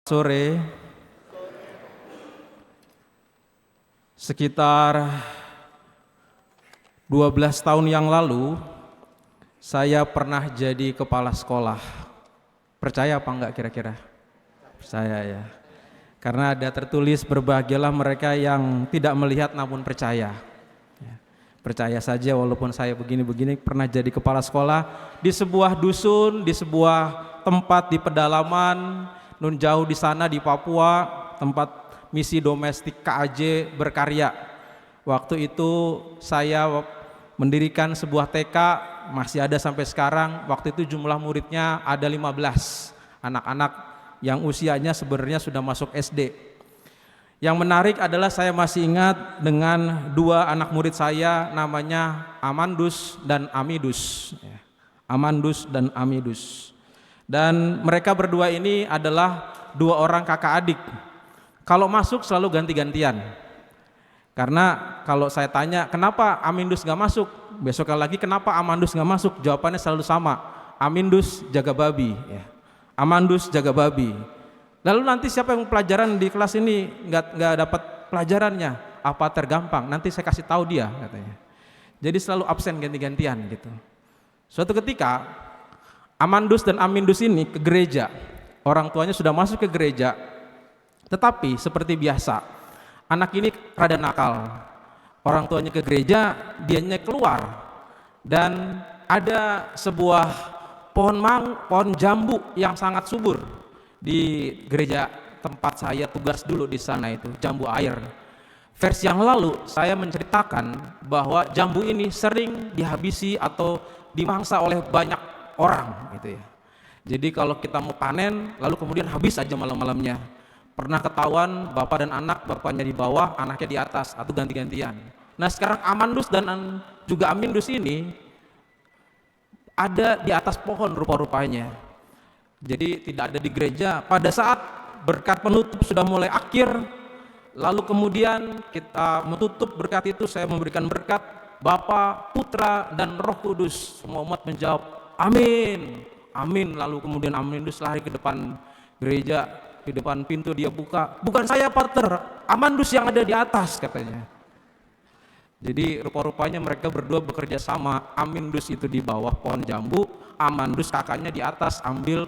Sore, sekitar 12 tahun yang lalu, saya pernah jadi kepala sekolah. Percaya apa enggak kira-kira? Percaya ya. Karena ada tertulis berbahagialah mereka yang tidak melihat namun percaya. Percaya saja walaupun saya begini-begini pernah jadi kepala sekolah di sebuah dusun, di sebuah tempat di pedalaman, nun jauh di sana di Papua, tempat misi domestik KAJ berkarya. Waktu itu saya mendirikan sebuah TK, masih ada sampai sekarang. Waktu itu jumlah muridnya ada 15 anak-anak yang usianya sebenarnya sudah masuk SD. Yang menarik adalah saya masih ingat dengan dua anak murid saya, namanya Amandus dan Amidus. Amandus dan Amidus. Dan mereka berdua ini adalah dua orang kakak adik. Kalau masuk selalu ganti-gantian. Karena kalau saya tanya kenapa Amindus gak masuk, besoknya lagi kenapa Amandus gak masuk, jawabannya selalu sama. Amindus jaga babi, Amandus jaga babi. Lalu nanti siapa yang pelajaran di kelas ini nggak dapat pelajarannya? Apa tergampang? Nanti saya kasih tahu dia, katanya. Jadi selalu absen ganti-gantian gitu. Suatu ketika Amandus dan Amindus ini ke gereja. Orang tuanya sudah masuk ke gereja. Tetapi seperti biasa, anak ini rada nakal. Orang tuanya ke gereja, dianya keluar. Dan ada sebuah pohon jambu yang sangat subur di gereja tempat saya tugas dulu di sana, itu jambu air. Versi yang lalu saya menceritakan bahwa jambu ini sering dihabisi atau dimangsa oleh banyak orang gitu ya. Jadi kalau kita mau panen lalu kemudian habis aja malam-malamnya. Pernah ketahuan bapak dan anak, bapaknya di bawah, anaknya di atas atau ganti-gantian. Nah sekarang Amandus dan juga Amindus ini ada di atas pohon rupa-rupanya. Jadi tidak ada di gereja. Pada saat berkat penutup sudah mulai akhir, lalu kemudian kita menutup berkat itu, saya memberikan berkat Bapa, Putra, dan Roh Kudus. Semua umat menjawab amin, amin. Lalu kemudian Amindus lari ke depan gereja, di depan pintu dia buka, bukan saya Pater, Amandus yang ada di atas, katanya. Jadi rupa-rupanya mereka berdua bekerja sama. Amindus itu di bawah pohon jambu, Amandus kakaknya di atas ambil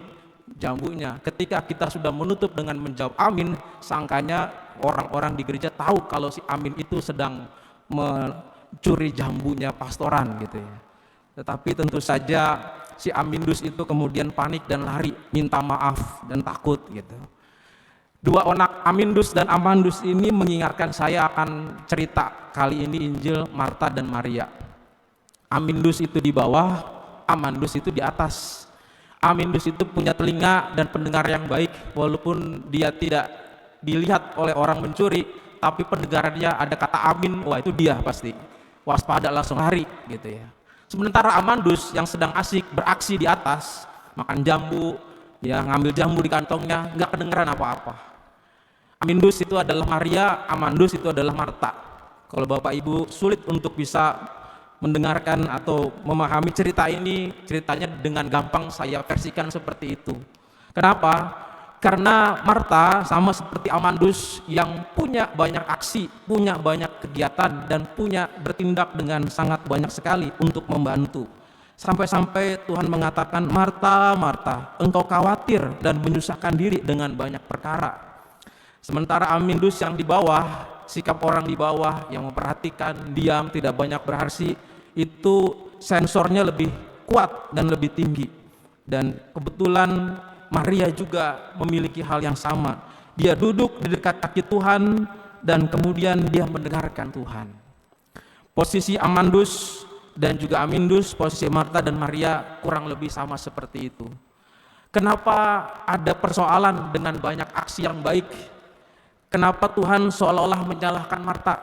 jambunya. Ketika kita sudah menutup dengan menjawab amin, sangkanya orang-orang di gereja tahu kalau si Amin itu sedang mencuri jambunya pastoran gitu ya. Tetapi tentu saja si Amindus itu kemudian panik dan lari, minta maaf dan takut gitu. Dua anak Amindus dan Amandus ini mengingatkan saya akan cerita kali ini Injil Marta dan Maria. Amindus itu di bawah, Amandus itu di atas. Amindus itu punya telinga dan pendengar yang baik, walaupun dia tidak dilihat oleh orang mencuri, tapi pendengarannya ada kata amin, wah itu dia pasti. Waspada, langsung lari gitu ya. Sementara Amandus yang sedang asik beraksi di atas, makan jambu, ya ngambil jambu di kantongnya, nggak kedengeran apa-apa. Amindus itu adalah Maria, Amandus itu adalah Marta. Kalau Bapak Ibu sulit untuk bisa mendengarkan atau memahami cerita ini, ceritanya dengan gampang saya versikan seperti itu. Kenapa? Karena Marta sama seperti Amandus yang punya banyak aksi, punya banyak kegiatan, dan punya bertindak dengan sangat banyak sekali untuk membantu. Sampai-sampai Tuhan mengatakan, Marta, Marta, engkau khawatir dan menyusahkan diri dengan banyak perkara. Sementara Amindus yang di bawah, sikap orang di bawah yang memperhatikan, diam, tidak banyak berarti, itu sensornya lebih kuat dan lebih tinggi. Dan kebetulan Maria juga memiliki hal yang sama. Dia duduk di dekat kaki Tuhan dan kemudian dia mendengarkan Tuhan. Posisi Amandus dan juga Amindus, posisi Marta dan Maria kurang lebih sama seperti itu. Kenapa ada persoalan dengan banyak aksi yang baik? Kenapa Tuhan seolah-olah menyalahkan Marta?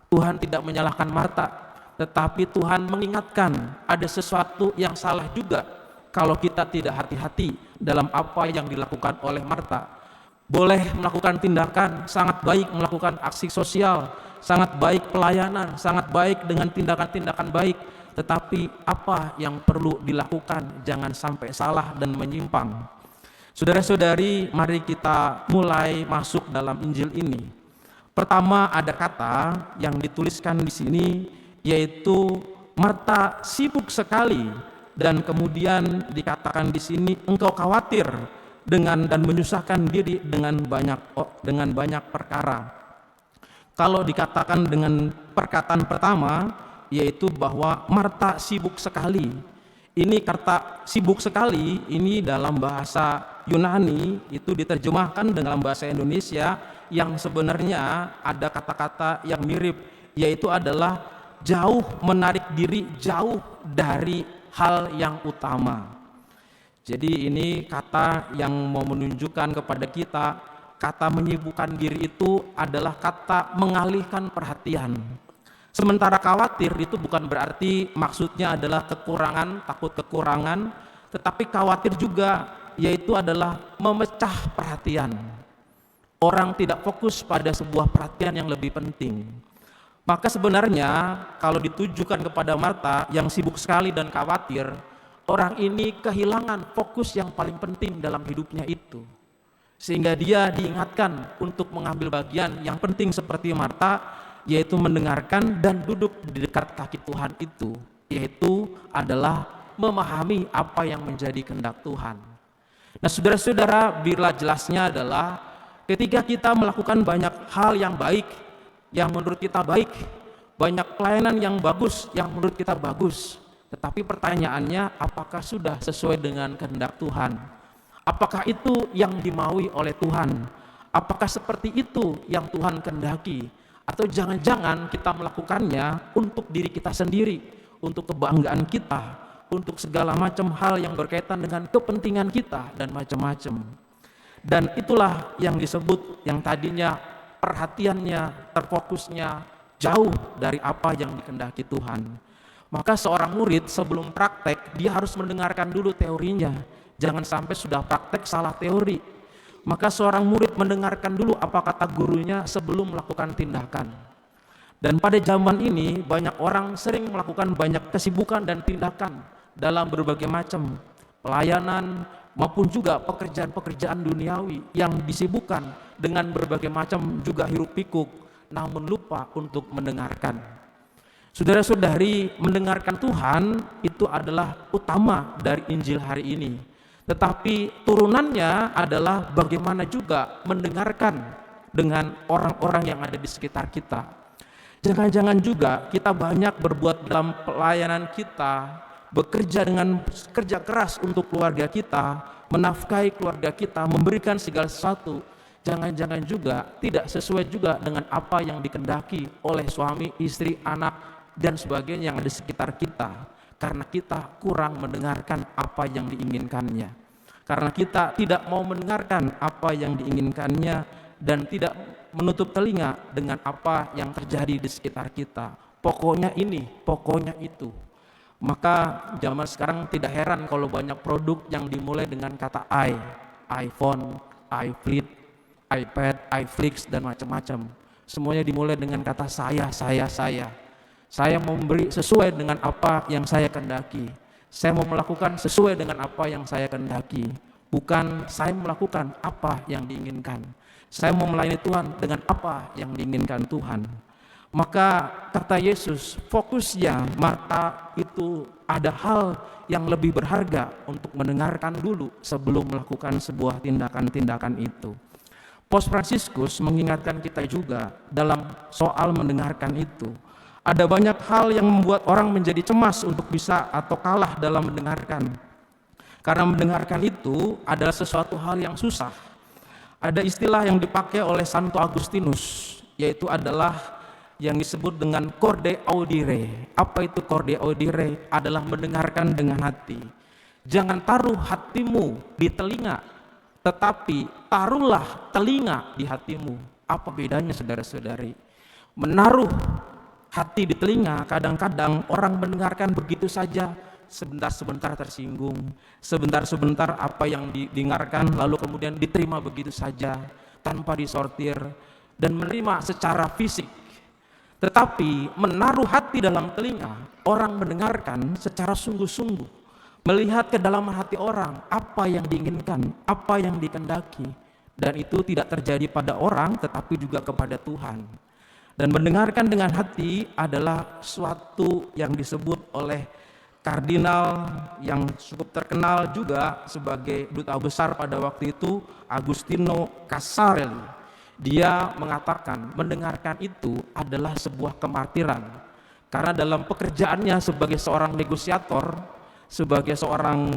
Tuhan tidak menyalahkan Marta, tetapi Tuhan mengingatkan ada sesuatu yang salah juga kalau kita tidak hati-hati dalam apa yang dilakukan oleh Marta. Boleh melakukan tindakan, sangat baik melakukan aksi sosial, sangat baik pelayanan, sangat baik dengan tindakan-tindakan baik, tetapi apa yang perlu dilakukan jangan sampai salah dan menyimpang. Saudara-saudari, mari kita mulai masuk dalam Injil ini. Pertama ada kata yang dituliskan di sini, yaitu Marta sibuk sekali, dan kemudian dikatakan di sini engkau khawatir dan menyusahkan diri dengan banyak perkara. Kalau dikatakan dengan perkataan pertama, yaitu bahwa Marta sibuk sekali. Ini kata sibuk sekali ini dalam bahasa Yunani itu diterjemahkan dalam bahasa Indonesia yang sebenarnya ada kata-kata yang mirip, yaitu adalah jauh, menarik diri jauh dari hal yang utama. Jadi ini kata yang mau menunjukkan kepada kita, kata menyibukkan diri itu adalah kata mengalihkan perhatian. Sementara khawatir itu bukan berarti maksudnya adalah kekurangan, takut kekurangan, tetapi khawatir juga yaitu adalah memecah perhatian. Orang tidak fokus pada sebuah perhatian yang lebih penting. Maka sebenarnya kalau ditujukan kepada Marta yang sibuk sekali dan khawatir, orang ini kehilangan fokus yang paling penting dalam hidupnya itu. Sehingga dia diingatkan untuk mengambil bagian yang penting seperti Marta, yaitu mendengarkan dan duduk di dekat kaki Tuhan itu, yaitu adalah memahami apa yang menjadi kehendak Tuhan. Nah, saudara-saudara, bila jelasnya adalah ketika kita melakukan banyak hal yang baik, yang menurut kita baik, banyak pelayanan yang bagus, yang menurut kita bagus, tetapi pertanyaannya apakah sudah sesuai dengan kehendak Tuhan? Apakah itu yang dimaui oleh Tuhan? Apakah seperti itu yang Tuhan kehendaki? Atau jangan-jangan kita melakukannya untuk diri kita sendiri, untuk kebanggaan kita, untuk segala macam hal yang berkaitan dengan kepentingan kita dan macam-macam. Dan itulah yang disebut yang tadinya perhatiannya, terfokusnya jauh dari apa yang dikehendaki Tuhan. Maka seorang murid sebelum praktek dia harus mendengarkan dulu teorinya. Jangan sampai sudah praktek salah teori. Maka seorang murid mendengarkan dulu apa kata gurunya sebelum melakukan tindakan. Dan pada zaman ini banyak orang sering melakukan banyak kesibukan dan tindakan dalam berbagai macam pelayanan maupun juga pekerjaan-pekerjaan duniawi yang disibukkan dengan berbagai macam juga hiruk pikuk, namun lupa untuk mendengarkan. Saudara-saudari, mendengarkan Tuhan itu adalah utama dari Injil hari ini. Tetapi turunannya adalah bagaimana juga mendengarkan dengan orang-orang yang ada di sekitar kita. Jangan-jangan juga kita banyak berbuat dalam pelayanan kita, bekerja dengan kerja keras untuk keluarga kita, menafkahi keluarga kita, memberikan segala sesuatu. Jangan-jangan juga tidak sesuai juga dengan apa yang dikehendaki oleh suami, istri, anak, dan sebagainya yang ada di sekitar kita. Karena kita kurang mendengarkan apa yang diinginkannya, karena kita tidak mau mendengarkan apa yang diinginkannya dan tidak menutup telinga dengan apa yang terjadi di sekitar kita. Pokoknya ini, pokoknya itu. Maka zaman sekarang tidak heran kalau banyak produk yang dimulai dengan kata iPhone, iFlip, iPad, iFlix, dan macam-macam. Semuanya dimulai dengan kata saya. Saya mau memberi sesuai dengan apa yang saya kehendaki. Saya mau melakukan sesuai dengan apa yang saya kehendaki. Bukan saya melakukan apa yang diinginkan. Saya mau melayani Tuhan dengan apa yang diinginkan Tuhan. Maka kata Yesus, fokusnya Marta itu ada hal yang lebih berharga untuk mendengarkan dulu sebelum melakukan sebuah tindakan-tindakan itu. Paus Fransiskus mengingatkan kita juga dalam soal mendengarkan itu. Ada banyak hal yang membuat orang menjadi cemas untuk bisa atau kalah dalam mendengarkan. Karena mendengarkan itu adalah sesuatu hal yang susah. Ada istilah yang dipakai oleh Santo Agustinus, yaitu adalah yang disebut dengan corde audire. Apa itu corde audire? Adalah mendengarkan dengan hati. Jangan taruh hatimu di telinga, tetapi taruhlah telinga di hatimu. Apa bedanya, saudara-saudari? Menaruh hati di telinga, kadang-kadang orang mendengarkan begitu saja, sebentar-sebentar tersinggung, sebentar-sebentar apa yang didengarkan lalu kemudian diterima begitu saja tanpa disortir dan menerima secara fisik. Tetapi menaruh hati dalam telinga, orang mendengarkan secara sungguh-sungguh, melihat ke dalam hati orang, apa yang diinginkan, apa yang dikehendaki. Dan itu tidak terjadi pada orang, tetapi juga kepada Tuhan. Dan mendengarkan dengan hati adalah suatu yang disebut oleh kardinal yang cukup terkenal juga sebagai duta besar pada waktu itu, Agustino Casarelli. Dia mengatakan mendengarkan itu adalah sebuah kemartiran. Karena dalam pekerjaannya sebagai seorang negosiator, sebagai seorang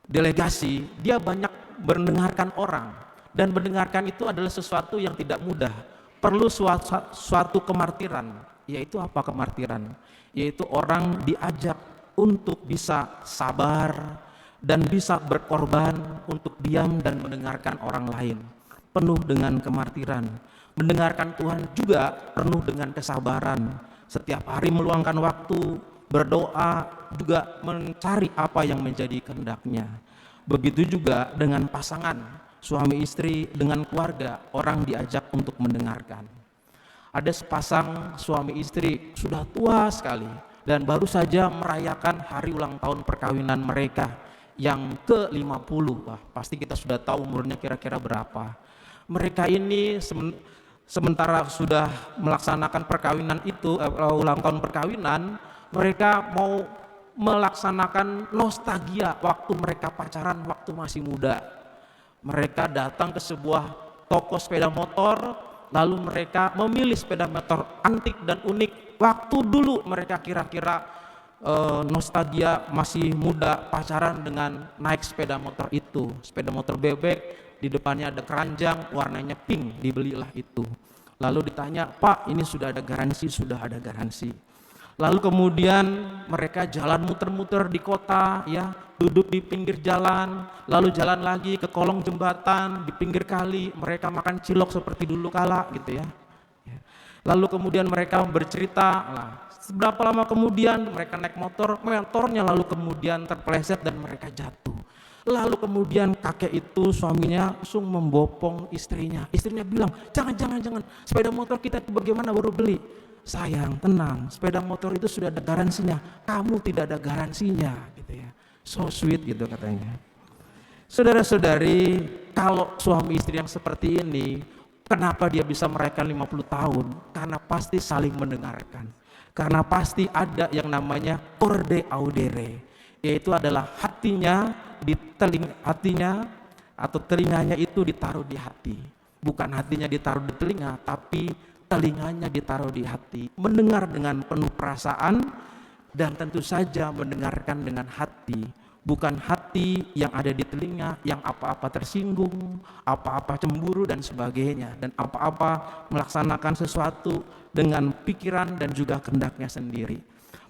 delegasi, dia banyak mendengarkan orang, dan mendengarkan itu adalah sesuatu yang tidak mudah, perlu suatu kemartiran. Yaitu apa kemartiran? Yaitu orang diajak untuk bisa sabar dan bisa berkorban untuk diam dan mendengarkan orang lain, penuh dengan kemartiran. Mendengarkan Tuhan juga penuh dengan kesabaran, setiap hari meluangkan waktu berdoa, juga mencari apa yang menjadi kehendaknya. Begitu juga dengan pasangan, suami istri, dengan keluarga, orang diajak untuk mendengarkan. Ada sepasang suami istri sudah tua sekali dan baru saja merayakan hari ulang tahun perkawinan mereka yang ke-50. Wah, pasti kita sudah tahu umurnya kira-kira berapa. Mereka ini sementara sudah melaksanakan perkawinan itu, ulang tahun perkawinan, mereka mau melaksanakan nostalgia waktu mereka pacaran, waktu masih muda. Mereka datang ke sebuah toko sepeda motor, lalu mereka memilih sepeda motor antik dan unik. Waktu dulu mereka kira-kira nostalgia masih muda pacaran dengan naik sepeda motor itu, sepeda motor bebek, di depannya ada keranjang warnanya pink, dibelilah itu. Lalu ditanya, "Pak, ini sudah ada garansi?" "Sudah ada garansi." Lalu kemudian mereka jalan muter-muter di kota, ya, duduk di pinggir jalan, lalu jalan lagi ke kolong jembatan, di pinggir kali, mereka makan cilok seperti dulu kala gitu ya. Lalu kemudian mereka bercerita, lah, seberapa lama kemudian mereka naik motornya lalu kemudian terpeleset dan mereka jatuh. Lalu kemudian kakek itu, suaminya langsung membopong istrinya. Istrinya bilang, jangan, sepeda motor kita itu bagaimana baru beli. "Sayang, tenang, sepeda motor itu sudah ada garansinya, kamu tidak ada garansinya," gitu ya. So sweet gitu katanya. Saudara-saudari, kalau suami istri yang seperti ini, kenapa dia bisa merayakan 50 tahun? Karena pasti saling mendengarkan. Karena pasti ada yang namanya corde audere, yaitu adalah hatinya atau telinganya itu ditaruh di hati. Bukan hatinya ditaruh di telinga, tapi telinganya ditaruh di hati, mendengar dengan penuh perasaan, dan tentu saja mendengarkan dengan hati, bukan hati yang ada di telinga yang apa-apa tersinggung, apa-apa cemburu dan sebagainya, dan apa-apa melaksanakan sesuatu dengan pikiran dan juga kehendaknya sendiri.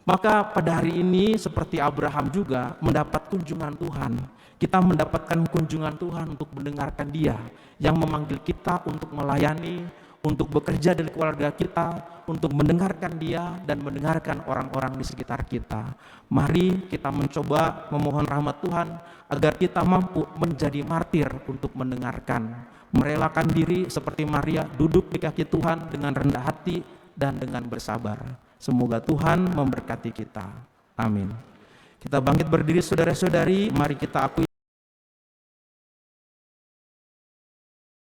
Maka pada hari ini seperti Abraham juga mendapat kunjungan Tuhan. Kita mendapatkan kunjungan Tuhan untuk mendengarkan Dia yang memanggil kita untuk melayani, untuk bekerja dari keluarga kita, untuk mendengarkan Dia dan mendengarkan orang-orang di sekitar kita. Mari kita mencoba memohon rahmat Tuhan agar kita mampu menjadi martir untuk mendengarkan, merelakan diri seperti Maria, duduk di kaki Tuhan dengan rendah hati dan dengan bersabar. Semoga Tuhan memberkati kita. Amin. Kita bangkit berdiri saudara-saudari, mari kita akui